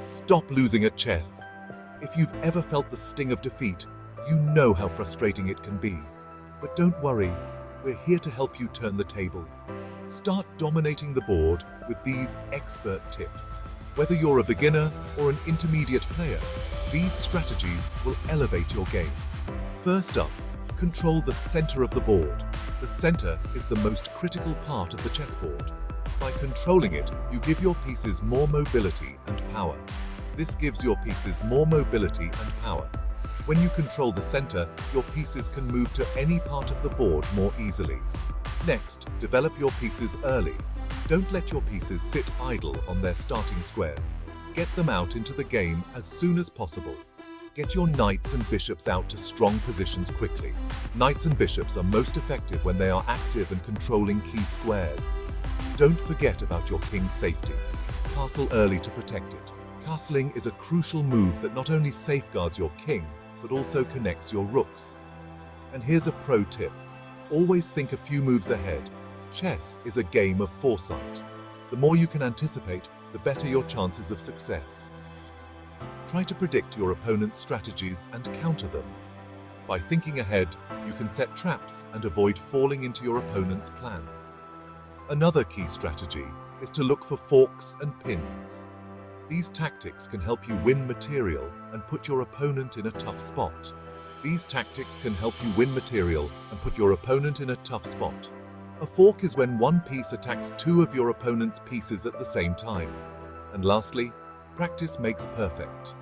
Stop losing at chess. If you've ever felt the sting of defeat, you know how frustrating it can be. But don't worry, we're here to help you turn the tables. Start dominating the board with these expert tips. Whether you're a beginner or an intermediate player, these strategies will elevate your game. First up, control the center of the board. The center is the most critical part of the chessboard. By controlling it, you give your pieces more mobility and power. This gives your pieces more mobility and power. When you control the center, your pieces can move to any part of the board more easily. Next, develop your pieces early. Don't let your pieces sit idle on their starting squares. Get them out into the game as soon as possible. Get your knights and bishops out to strong positions quickly. Knights and bishops are most effective when they are active and controlling key squares. Don't forget about your king's safety. Castle early to protect it. Castling is a crucial move that not only safeguards your king, but also connects your rooks. And here's a pro tip. Always think a few moves ahead. Chess is a game of foresight. The more you can anticipate, the better your chances of success. Try to predict your opponent's strategies and counter them. By thinking ahead, you can set traps and avoid falling into your opponent's plans. Another key strategy is to look for forks and pins. These tactics can help you win material and put your opponent in a tough spot. A fork is when one piece attacks two of your opponent's pieces at the same time. And lastly, practice makes perfect.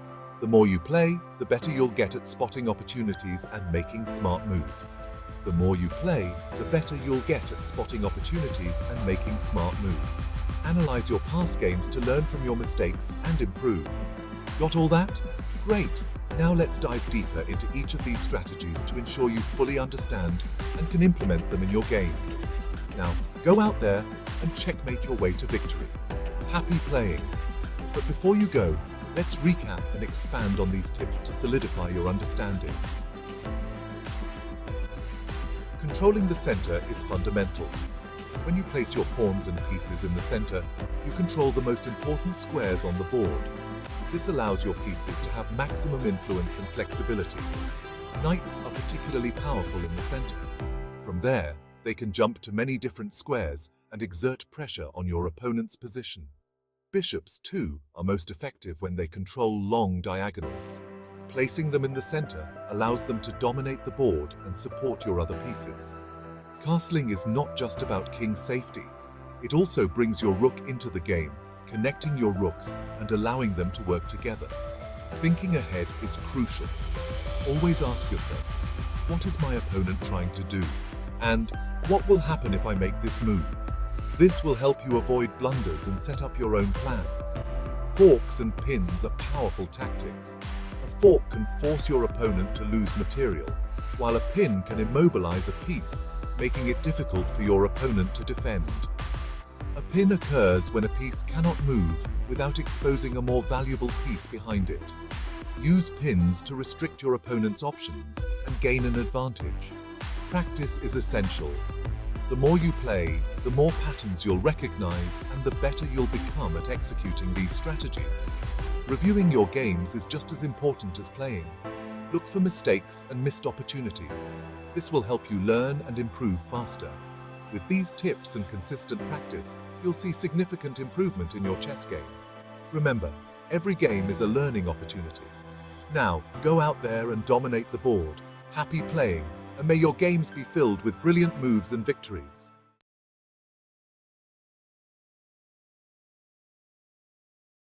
The more you play, the better you'll get at spotting opportunities and making smart moves. The more you play, the better you'll get at spotting opportunities and making smart moves. Analyze your past games to learn from your mistakes and improve. Got all that? Great! Now let's dive deeper into each of these strategies to ensure you fully understand and can implement them in your games. Now, go out there and checkmate your way to victory. Happy playing! But before you go, let's recap and expand on these tips to solidify your understanding. Controlling the center is fundamental. When you place your pawns and pieces in the center, you control the most important squares on the board. This allows your pieces to have maximum influence and flexibility. Knights are particularly powerful in the center. From there, they can jump to many different squares and exert pressure on your opponent's position. Bishops, too, are most effective when they control long diagonals. Placing them in the center allows them to dominate the board and support your other pieces. Castling is not just about king safety. It also brings your rook into the game, connecting your rooks and allowing them to work together. Thinking ahead is crucial. Always ask yourself, what is my opponent trying to do? And what will happen if I make this move? This will help you avoid blunders and set up your own plans. Forks and pins are powerful tactics. A fork can force your opponent to lose material, while a pin can immobilize a piece, making it difficult for your opponent to defend. A pin occurs when a piece cannot move without exposing a more valuable piece behind it. Use pins to restrict your opponent's options and gain an advantage. Practice is essential. The more you play, the more patterns you'll recognize and the better you'll become at executing these strategies. Reviewing your games is just as important as playing. Look for mistakes and missed opportunities. This will help you learn and improve faster. With these tips and consistent practice, you'll see significant improvement in your chess game. Remember, every game is a learning opportunity. Now, go out there and dominate the board. Happy playing, and may your games be filled with brilliant moves and victories.